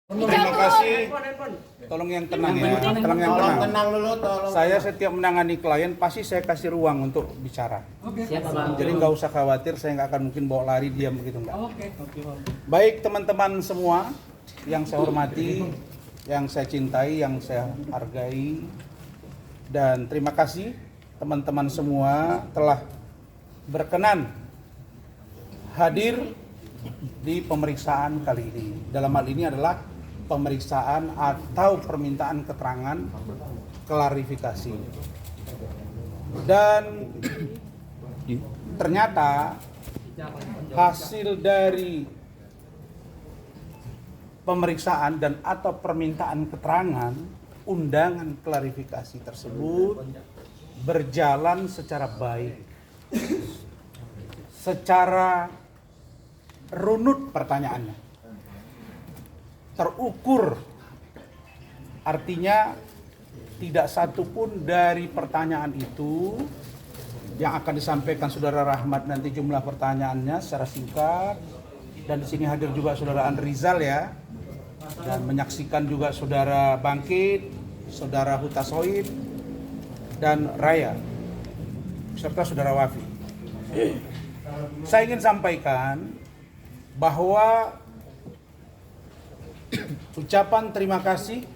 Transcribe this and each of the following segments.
Terima kasih. Tolong yang tenang ya. Tolong yang tenang. Tenang dulu, tolong. Saya setiap menangani klien pasti saya kasih ruang untuk bicara. Siap, Bang. Jadi nggak usah khawatir, saya nggak akan mungkin bawa lari diam begitu enggak. Baik teman-teman semua yang saya hormati, yang saya cintai, yang saya hargai, dan terima kasih teman-teman semua telah berkenan hadir di pemeriksaan kali ini. Dalam hal ini adalah pemeriksaan atau permintaan keterangan klarifikasi. Dan ternyata hasil dari pemeriksaan dan atau permintaan keterangan undangan klarifikasi tersebut berjalan secara baik, secara runut pertanyaannya, terukur, artinya tidak satu pun dari pertanyaan itu yang akan disampaikan Saudara Rahmat nanti jumlah pertanyaannya secara singkat, dan di sini hadir juga Saudara Andrizal ya, dan menyaksikan juga Saudara Bangkit, Saudara Hutasoid, dan Raya, serta Saudara Wafi. Saya ingin sampaikan bahwa ucapan terima kasih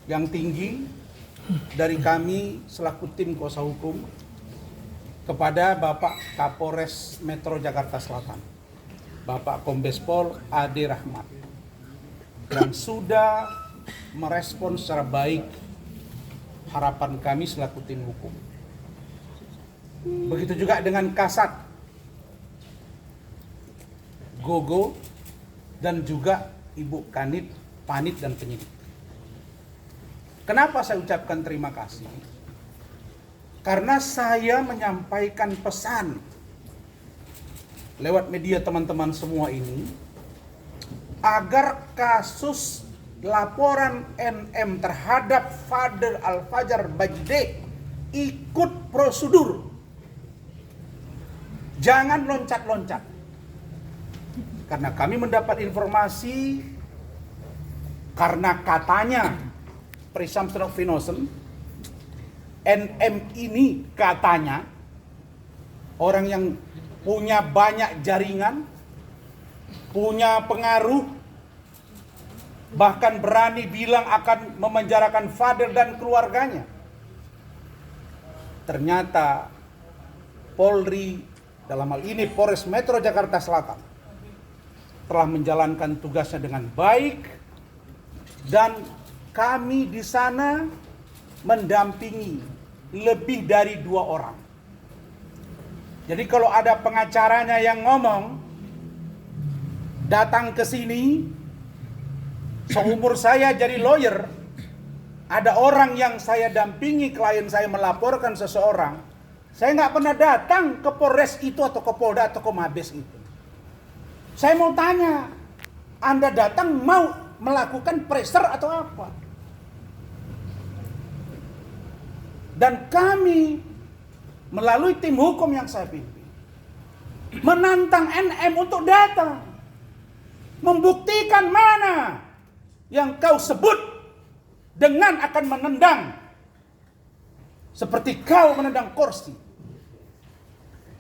yang tinggi dari kami selaku tim kuasa hukum kepada Bapak Kapolres Metro Jakarta Selatan, Bapak Kombes Pol Ade Rahmat, yang sudah merespon secara baik harapan kami selaku tim hukum. Begitu juga dengan Kasat, Gogo, dan juga Ibu Kanit, Panit, dan penyidik. Kenapa saya ucapkan terima kasih? Karena saya menyampaikan pesan lewat media teman-teman semua ini agar kasus laporan NM terhadap Fadel Al-Fajar Bajide ikut prosedur. Jangan loncat-loncat. Karena kami mendapat informasi, karena katanya presumption of innocence, NM ini katanya orang yang punya banyak jaringan, punya pengaruh, bahkan berani bilang akan memenjarakan Fadel dan keluarganya. Ternyata Polri, dalam hal ini Polres Metro Jakarta Selatan, telah menjalankan tugasnya dengan baik, dan kami di sana mendampingi lebih dari 2 orang. Jadi kalau ada pengacaranya yang ngomong datang ke sini, seumur saya jadi lawyer, ada orang yang saya dampingi, klien saya melaporkan seseorang, saya nggak pernah datang ke Polres itu atau ke Polda atau ke Mabes itu. Saya mau tanya, Anda datang mau melakukan pressure atau apa? Dan kami melalui tim hukum yang saya pimpin menantang NM untuk datang, membuktikan mana yang kau sebut dengan akan menendang, seperti kau menendang kursi,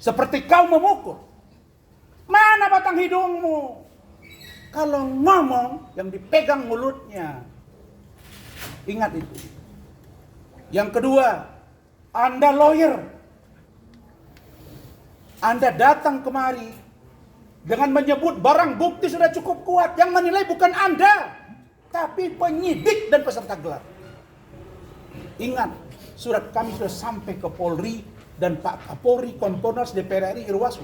seperti kau memukul. Mana batang hidungmu? Kalau ngomong yang dipegang mulutnya. Ingat itu. Yang kedua, Anda lawyer. Anda datang kemari dengan menyebut barang bukti sudah cukup kuat. Yang menilai bukan Anda, tapi penyidik dan peserta gelar. Ingat, surat kami sudah sampai ke Polri dan Pak Kapolri, Kompolnas, DPR RI, Irwasum.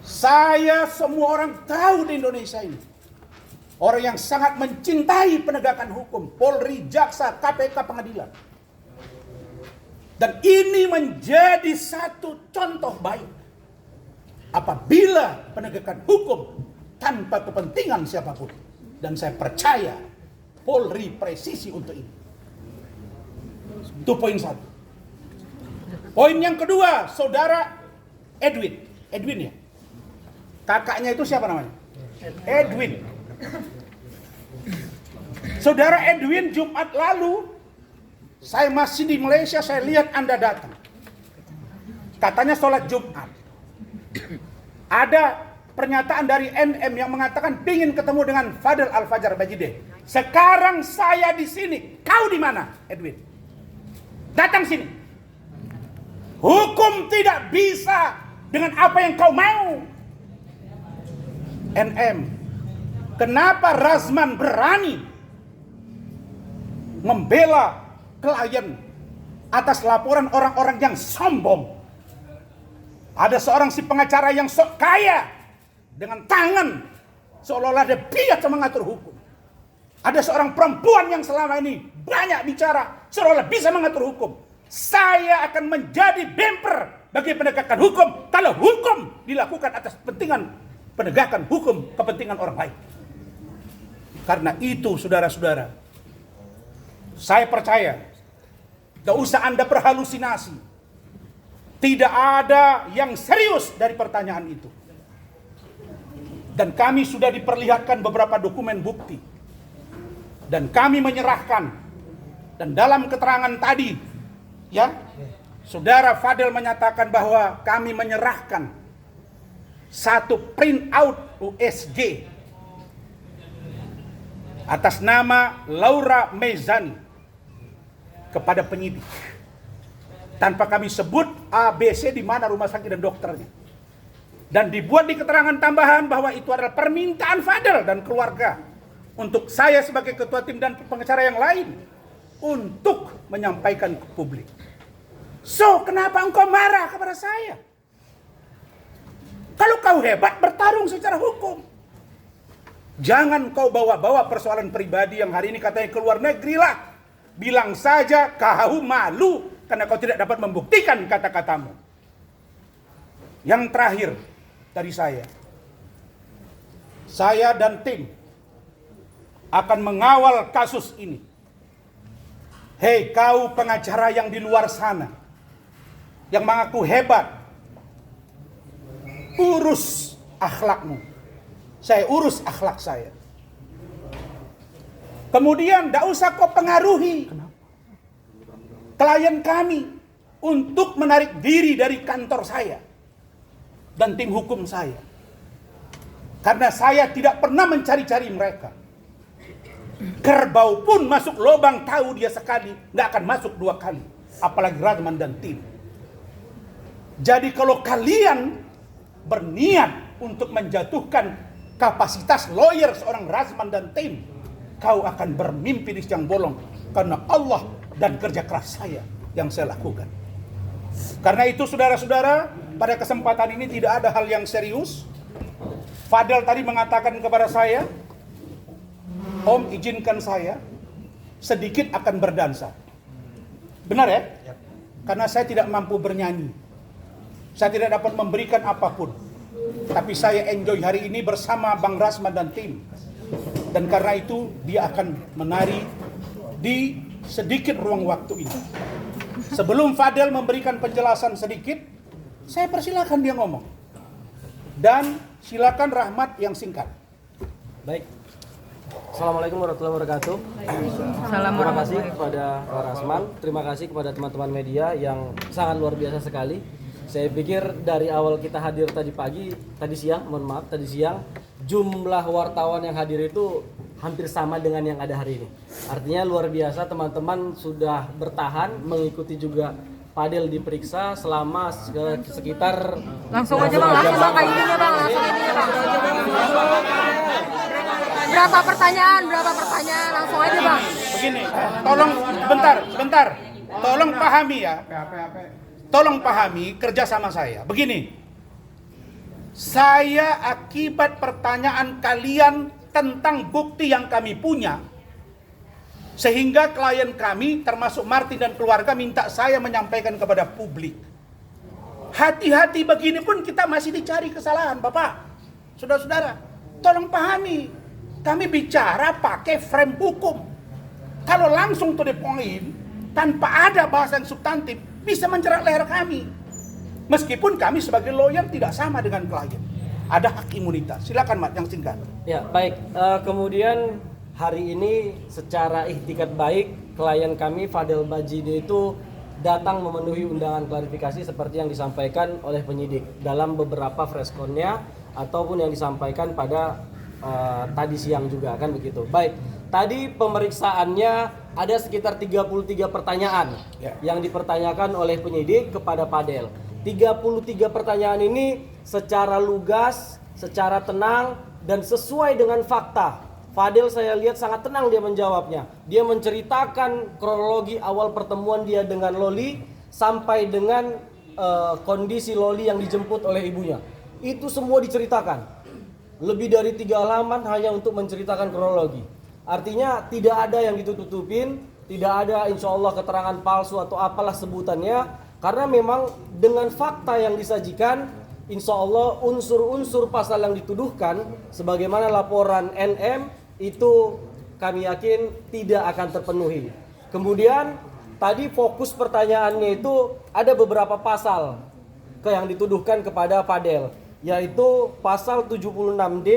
Saya semua orang tahu di Indonesia ini, orang yang sangat mencintai penegakan hukum, Polri, Jaksa, KPK, pengadilan. Dan ini menjadi satu contoh baik apabila penegakan hukum tanpa kepentingan siapapun. Dan saya percaya Polri presisi untuk ini. Itu poin 1. Poin yang kedua, Saudara Edwin ya. Kakaknya itu siapa namanya? Edwin. Saudara Edwin, Jumat lalu, saya masih di Malaysia, saya lihat Anda datang. Katanya sholat Jumat. Ada pernyataan dari NM yang mengatakan pingin ketemu dengan Fadel Al-Fajar Bajideh. Sekarang saya di sini, kau di mana, Edwin? Datang sini. Hukum tidak bisa dengan apa yang kau mau. NM, kenapa Razman berani membela klien atas laporan orang-orang yang sombong? Ada seorang si pengacara yang sok kaya dengan tangan seolah-olah dia biasa mengatur hukum. Ada seorang perempuan yang selama ini banyak bicara seolah-olah bisa mengatur hukum. Saya akan menjadi bemper bagi penegakan hukum kalau hukum dilakukan atas kepentingan penegakan hukum, kepentingan orang lain. Karena itu saudara-saudara, saya percaya tidak usah Anda berhalusinasi. Tidak ada yang serius dari pertanyaan itu. Dan kami sudah diperlihatkan beberapa dokumen bukti. Dan kami menyerahkan. Dan dalam keterangan tadi, ya, Saudara Fadel menyatakan bahwa kami menyerahkan satu print out USG atas nama Laura Mezani kepada penyidik. Tanpa kami sebut ABC di mana rumah sakit dan dokternya. Dan dibuat di keterangan tambahan bahwa itu adalah permintaan Fadel dan keluarga untuk saya sebagai ketua tim dan pengacara yang lain untuk menyampaikan ke publik. So, kenapa engkau marah kepada saya? Kalau kau hebat, bertarung secara hukum. Jangan kau bawa-bawa persoalan pribadi yang hari ini katanya keluar negeri lah. Bilang saja kau malu karena kau tidak dapat membuktikan kata-katamu. Yang terakhir dari saya dan tim akan mengawal kasus ini. Hei kau pengacara yang di luar sana, yang mengaku hebat, urus akhlakmu. Saya urus akhlak saya. Kemudian tidak usah kau pengaruhi klien kami untuk menarik diri dari kantor saya dan tim hukum saya. Karena saya tidak pernah mencari-cari mereka. Kerbau pun masuk lubang tahu dia sekali, nggak akan masuk dua kali. Apalagi Razman dan tim. Jadi kalau kalian berniat untuk menjatuhkan kapasitas lawyer seorang Razman dan tim, kau akan bermimpi di siang bolong. Karena Allah dan kerja keras saya yang saya lakukan. Karena itu saudara-saudara, pada kesempatan ini tidak ada hal yang serius. Fadel tadi mengatakan kepada saya, Om izinkan saya sedikit akan berdansa. Benar ya? Karena saya tidak mampu bernyanyi. Saya tidak dapat memberikan apapun. Tapi saya enjoy hari ini bersama Bang Razman dan tim. Dan karena itu dia akan menari di sedikit ruang waktu ini. Sebelum Fadel memberikan penjelasan sedikit, saya persilakan dia ngomong. Dan silakan Rahmat yang singkat. Baik. Assalamualaikum warahmatullahi wabarakatuh. Terima kasih kepada Pak Razman. Terima kasih kepada teman-teman media yang sangat luar biasa sekali. Saya pikir dari awal kita hadir tadi siang, jumlah wartawan yang hadir itu hampir sama dengan yang ada hari ini. Artinya luar biasa, teman-teman sudah bertahan mengikuti juga Fadel diperiksa selama sekitar langsung aja Bang, kayak ininya Bang, Berapa pertanyaan, langsung aja Bang. Begini, tolong sebentar. Tolong pahami ya. Tolong pahami kerjasama saya. Begini, saya akibat pertanyaan kalian tentang bukti yang kami punya, sehingga klien kami termasuk Martin dan keluarga minta saya menyampaikan kepada publik. Hati-hati begini pun kita masih dicari kesalahan, Bapak. Saudara-saudara, tolong pahami. Kami bicara pakai frame hukum. Kalau langsung to the point, tanpa ada bahasan substantif, bisa menjerat leher kami. Meskipun kami sebagai lawyer tidak sama dengan klien. Ada hak imunitas. Silakan Mat yang singkat. Ya, baik. Kemudian hari ini secara ikhtikat baik klien kami Fadel Bajide itu datang memenuhi undangan klarifikasi seperti yang disampaikan oleh penyidik dalam beberapa freskonnya ataupun yang disampaikan pada tadi siang juga, kan begitu. Baik, tadi pemeriksaannya ada sekitar 33 pertanyaan yang dipertanyakan oleh penyidik kepada Fadel. 33 pertanyaan ini secara lugas, secara tenang dan sesuai dengan fakta. Fadel saya lihat sangat tenang dia menjawabnya. Dia menceritakan kronologi awal pertemuan dia dengan Loli sampai dengan kondisi Loli yang dijemput oleh ibunya. Itu semua diceritakan. Lebih dari 3 halaman hanya untuk menceritakan kronologi. Artinya tidak ada yang ditutup-tutupin, tidak ada insya Allah keterangan palsu atau apalah sebutannya. Karena memang dengan fakta yang disajikan, insya Allah unsur-unsur pasal yang dituduhkan sebagaimana laporan NM itu kami yakin tidak akan terpenuhi. Kemudian tadi fokus pertanyaannya itu ada beberapa pasal yang dituduhkan kepada Fadel, yaitu pasal 76D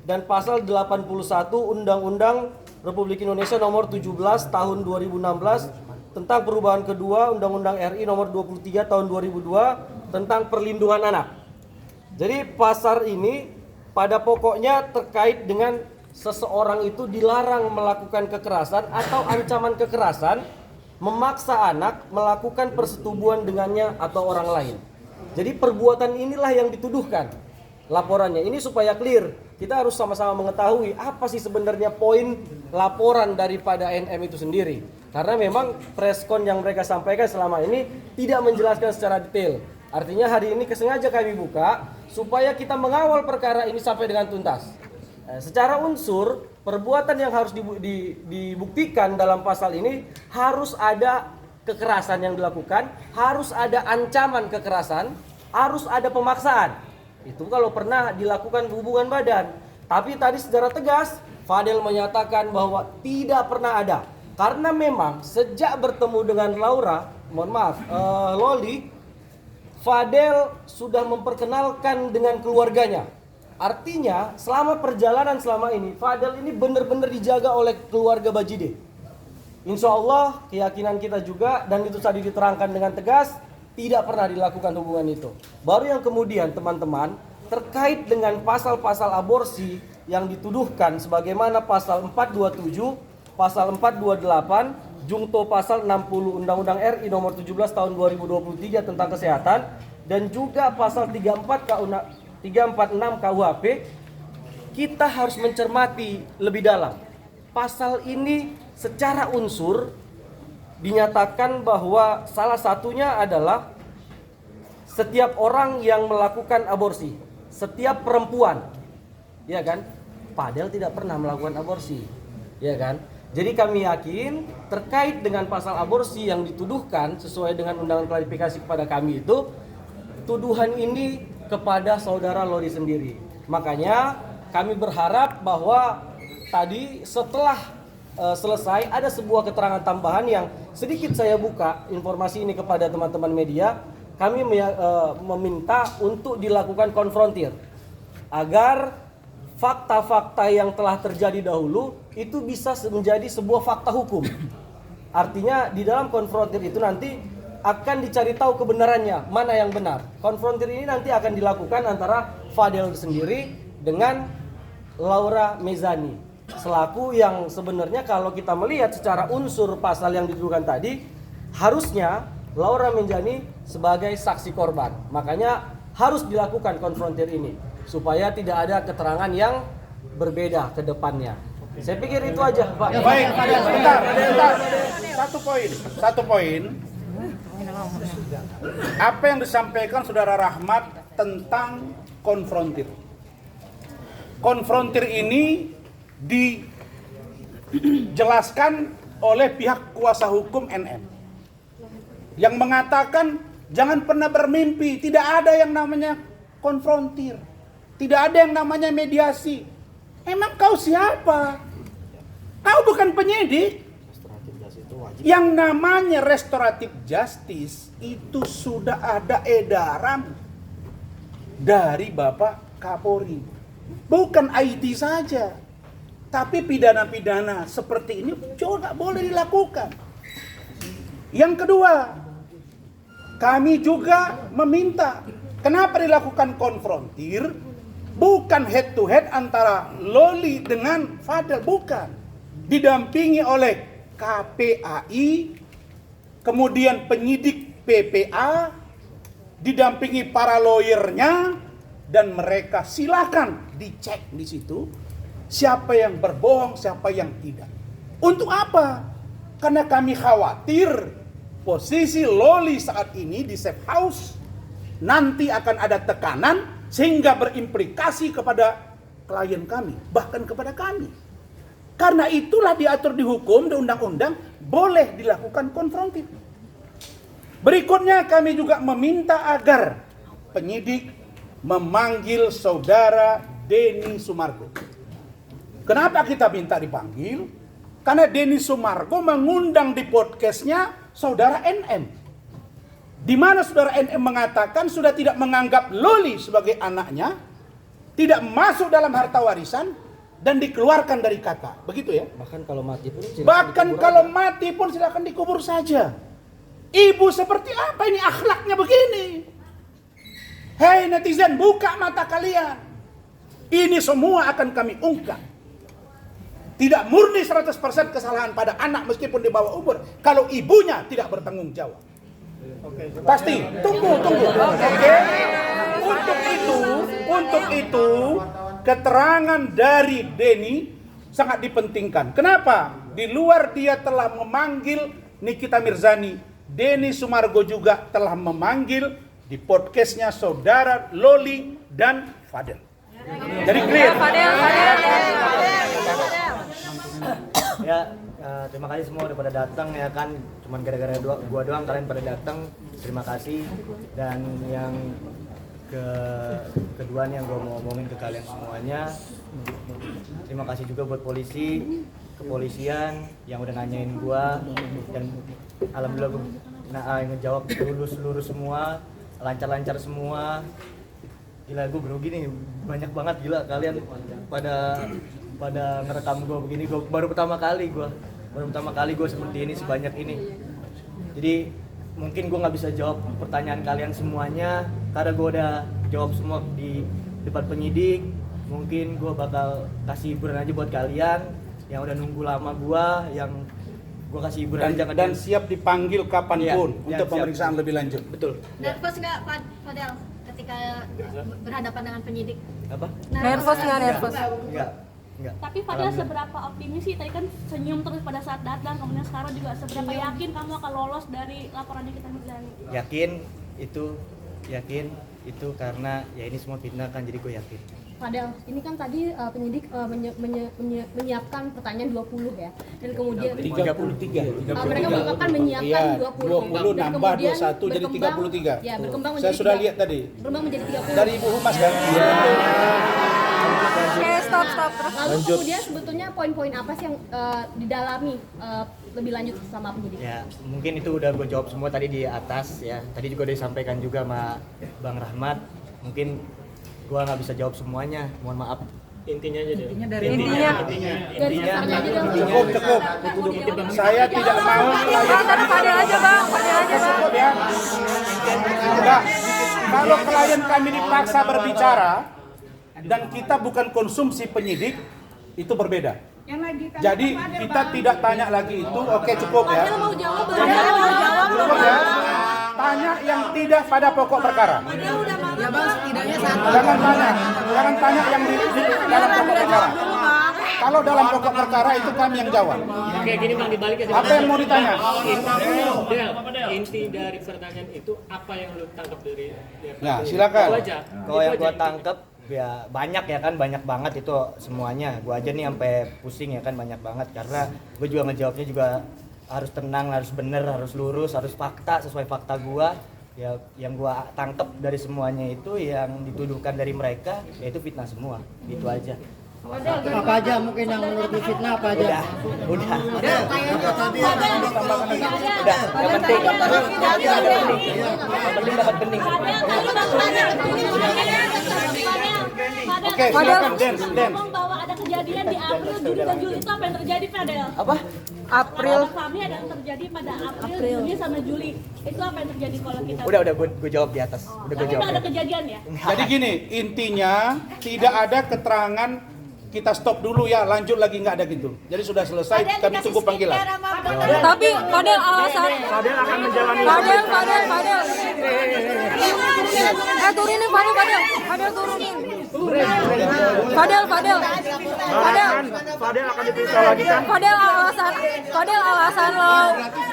dan pasal 81 Undang-Undang Republik Indonesia nomor 17 tahun 2016 tentang perubahan kedua Undang-Undang RI nomor 23 tahun 2002 tentang perlindungan anak. Jadi pasal ini pada pokoknya terkait dengan seseorang itu dilarang melakukan kekerasan atau ancaman kekerasan, memaksa anak melakukan persetubuhan dengannya atau orang lain. Jadi perbuatan inilah yang dituduhkan laporannya. Ini supaya clear, kita harus sama-sama mengetahui apa sih sebenarnya poin laporan daripada NM itu sendiri. Karena memang preskon yang mereka sampaikan selama ini tidak menjelaskan secara detail. Artinya hari ini sengaja kami buka supaya kita mengawal perkara ini sampai dengan tuntas. Secara unsur, perbuatan yang harus dibuktikan dalam pasal ini harus ada kekerasan yang dilakukan, harus ada ancaman kekerasan, harus ada pemaksaan. Itu kalau pernah dilakukan hubungan badan. Tapi tadi secara tegas, Fadel menyatakan bahwa tidak pernah ada. Karena memang sejak bertemu dengan Loli, Fadel sudah memperkenalkan dengan keluarganya. Artinya selama perjalanan selama ini Fadel ini benar-benar dijaga oleh keluarga Bajide. Insya Allah keyakinan kita juga, dan itu tadi diterangkan dengan tegas, tidak pernah dilakukan hubungan itu. Baru yang kemudian teman-teman terkait dengan pasal-pasal aborsi yang dituduhkan sebagaimana pasal 427, pasal 428, jungto pasal 60 Undang-Undang RI nomor 17 tahun 2023 tentang kesehatan, dan juga pasal 346 KUHP, kita harus mencermati lebih dalam. Pasal ini secara unsur dinyatakan bahwa salah satunya adalah setiap orang yang melakukan aborsi, setiap perempuan, ya kan? Padahal tidak pernah melakukan aborsi, ya kan? Jadi kami yakin terkait dengan pasal aborsi yang dituduhkan sesuai dengan undangan klarifikasi kepada kami itu, tuduhan ini kepada saudara Loli sendiri. Makanya kami berharap bahwa tadi setelah selesai ada sebuah keterangan tambahan yang sedikit saya buka informasi ini kepada teman-teman media. Kami meminta untuk dilakukan konfrontir agar fakta-fakta yang telah terjadi dahulu itu bisa menjadi sebuah fakta hukum. Artinya di dalam konfrontir itu nanti akan dicari tahu kebenarannya, mana yang benar. Konfrontir ini nanti akan dilakukan antara Fadel sendiri dengan Laura Mezani, selaku yang sebenarnya kalau kita melihat secara unsur pasal yang dituduhkan tadi, harusnya Laura Mezani sebagai saksi korban. Makanya harus dilakukan konfrontir ini supaya tidak ada keterangan yang berbeda ke depannya. Saya pikir itu aja, Pak. Baik, sebentar. Satu poin. Apa yang disampaikan Saudara Rahmat tentang konfrontir. Konfrontir ini dijelaskan oleh pihak kuasa hukum NM yang mengatakan jangan pernah bermimpi, tidak ada yang namanya konfrontir, tidak ada yang namanya mediasi. Emang kau siapa? Kau bukan penyidik. Yang namanya restoratif justice itu sudah ada edaran dari Bapak Kapolri. Bukan IT saja. Tapi pidana-pidana seperti ini juga nggak boleh dilakukan. Yang kedua, kami juga meminta, kenapa dilakukan konfrontir? Bukan head to head antara Loli dengan Fadel, bukan. Didampingi oleh KPAI, kemudian penyidik PPA, didampingi para lawyernya, dan mereka silakan dicek di situ. Siapa yang berbohong, siapa yang tidak. Untuk apa? Karena kami khawatir posisi Loli saat ini di safe house nanti akan ada tekanan sehingga berimplikasi kepada klien kami, bahkan kepada kami. Karena itulah diatur di hukum, di undang-undang, boleh dilakukan konfrontir. Berikutnya kami juga meminta agar penyidik memanggil saudara Denny Sumargo. Kenapa kita minta dipanggil? Karena Denny Sumargo mengundang di podcastnya saudara NM. Di mana saudara NM mengatakan sudah tidak menganggap Loli sebagai anaknya, tidak masuk dalam harta warisan, dan dikeluarkan dari kakak. Begitu ya? Bahkan kalau mati pun silakan dikubur saja. Ibu seperti apa ini akhlaknya begini? Hei netizen, buka mata kalian. Ini semua akan kami ungkap. Tidak murni 100% kesalahan pada anak meskipun di bawah umur kalau ibunya tidak bertanggung jawab. Pasti. Tunggu. Oke. Untuk itu keterangan dari Denny sangat dipentingkan. Kenapa? Di luar dia telah memanggil Nikita Mirzani, Denny Sumargo juga telah memanggil di podcastnya saudara Loli dan Fadel. Jadi clear. Ya, terima kasih semua udah pada datang ya kan. Cuman gara-gara gua doang kalian pada datang. Terima kasih. Dan yang kedua nih yang gua mau ngomongin ke kalian semuanya. Terima kasih juga buat polisi, kepolisian yang udah nanyain gua, dan alhamdulillah gua ngejawab lurus semua, lancar semua. Gila, gue grogi nih, banyak banget gila kalian pada ngerekam gue begini. Gue baru pertama kali gue seperti ini, sebanyak ini. Jadi mungkin gue nggak bisa jawab pertanyaan kalian semuanya karena gue udah jawab semua di depan penyidik. Mungkin gue bakal kasih hiburan aja buat kalian yang udah nunggu lama yang gue kasih hiburan aja dan siap dipanggil kapanpun untuk pemeriksaan lebih lanjut. Betul. Nervous nggak Fadel ketika berhadapan dengan penyidik? Apa? Nervous nggak nervous? Enggak. Tapi Fadel seberapa optimis sih? Tadi kan senyum terus pada saat datang, kemudian sekarang juga seberapa yakin kamu akan lolos dari laporan Nikita Mirzani? Yakin itu karena ya ini semua fitnah kan, jadi gue yakin. Fadel, ini kan tadi penyidik menyiapkan pertanyaan 20 ya, dan kemudian 33. mereka akan menyiapkan 20 dan nambah 21 jadi 33. Ya, berkembang menjadi saya sudah lihat tadi. Berkembang menjadi 30. Dari Ibu Humas kan? Oke, stop. Lalu kemudian sebetulnya poin-poin apa sih yang didalami lebih lanjut sama penyidik? Ya, mungkin itu udah gue jawab semua tadi di atas ya. Tadi juga udah disampaikan juga sama Bang Rahmat. Mungkin gue nggak bisa jawab semuanya, mohon maaf. Intinya aja deh. Cukup. Saya tidak mau Fadel aja bang. cukup ya. Enggak. Kalau klien kami dipaksa berbicara dan kita bukan konsumsi penyidik, itu berbeda. Jadi kita tidak tanya lagi itu. Oke, cukup ya. Fadel mau jawab, Cukup ya. Tanya yang tidak pada pokok perkara. Ya bang, setidaknya satu. Jangan tanya yang di dalam pokok perkara. Kalau dalam pokok perkara itu kami yang jawab. Oke, gini Bang, dibalik ya. Apa yang mau ditanya? Inti dari pertanyaan itu apa yang lu tangkap dari Nah, silakan. Kalau yang gue tangkep ya banyak ya kan, banyak banget itu semuanya. Gue aja nih sampai pusing ya kan, banyak banget karena gue juga ngejawabnya juga harus tenang, harus bener, harus lurus, harus fakta, sesuai fakta gue. Ya, yang gue tangkep dari semuanya itu yang dituduhkan dari mereka yaitu fitnah semua, gitu aja. Apa aja mungkin yang menurut lu fitnah apa aja? Udah. Yang penting dapat bening. Oke, silakan Den. Bahwa ada kejadian di April, Juni dan Juli itu apa yang terjadi, Fadel? Apa? April. Kata Fahmi ada yang terjadi pada April, Juni sama Juli. Itu apa yang terjadi kalau kita? Udah gue jawab di atas. Udah gue Tapi jawab. nggak ada kejadian ya? Jadi gini, intinya tidak ada keterangan kita stop dulu ya, lanjut lagi nggak ada gitu. Jadi sudah selesai, kami tunggu panggilan. Tapi Fadel alasan. Fadel akan menjalani. Fadel. Turunin Fadel turunin. Fadel. Fadel akan diperiksa lagi kan? Fadel alasan lo.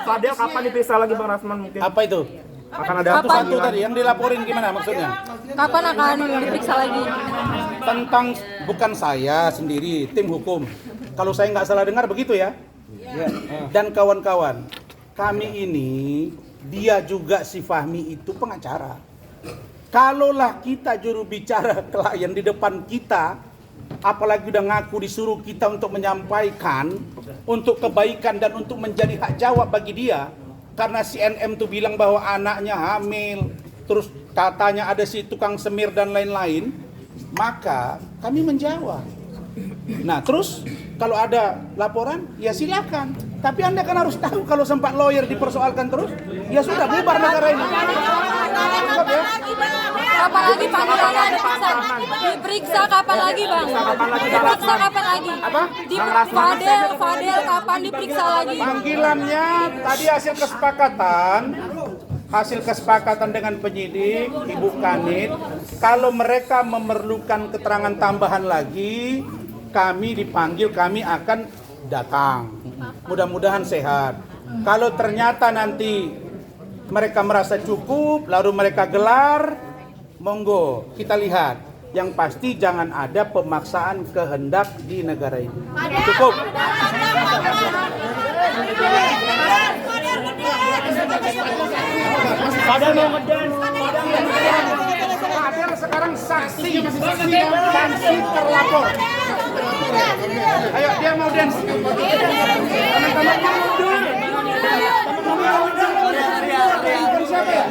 Fadel kapan diperiksa lagi Bang Rasman mungkin? Apa itu? Akan ada Satu tadi yang dilaporin gimana maksudnya? Kapan akan diperiksa lagi? Tentang bukan saya sendiri, tim hukum. Kalau saya nggak salah dengar begitu ya. Dan kawan-kawan, kami ini dia juga si Fahmi itu pengacara. Kalaulah kita juru bicara klien di depan kita, apalagi udah ngaku disuruh kita untuk menyampaikan untuk kebaikan dan untuk menjadi hak jawab bagi dia, karena si NM tuh bilang bahwa anaknya hamil, terus katanya ada si tukang semir dan lain-lain, maka kami menjawab. Nah terus kalau ada laporan ya silakan, tapi Anda kan harus tahu kalau sempat lawyer dipersoalkan terus, ya sudah bubar negara ini. Kapan lagi panggilannya diperiksa kapan lagi Bang? Diperiksa kapan lagi? Apa? Fadel kapan diperiksa lagi? Panggilannya tadi hasil kesepakatan dengan penyidik, Ibu Kanit, kalau mereka memerlukan keterangan tambahan lagi, kami dipanggil, kami akan datang. Mudah-mudahan sehat. Kalau ternyata nanti mereka merasa cukup, lalu mereka gelar, monggo kita lihat. Yang pasti jangan ada pemaksaan kehendak di negara ini. Cukup. Fadel mau ngedance. Fadel sekarang saksi dan si terlapor. Ayo dia mau dance. Teman-teman mundur. Siapa ya?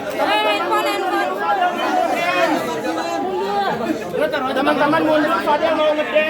Teman-teman mundur, Fadel mau ngedance.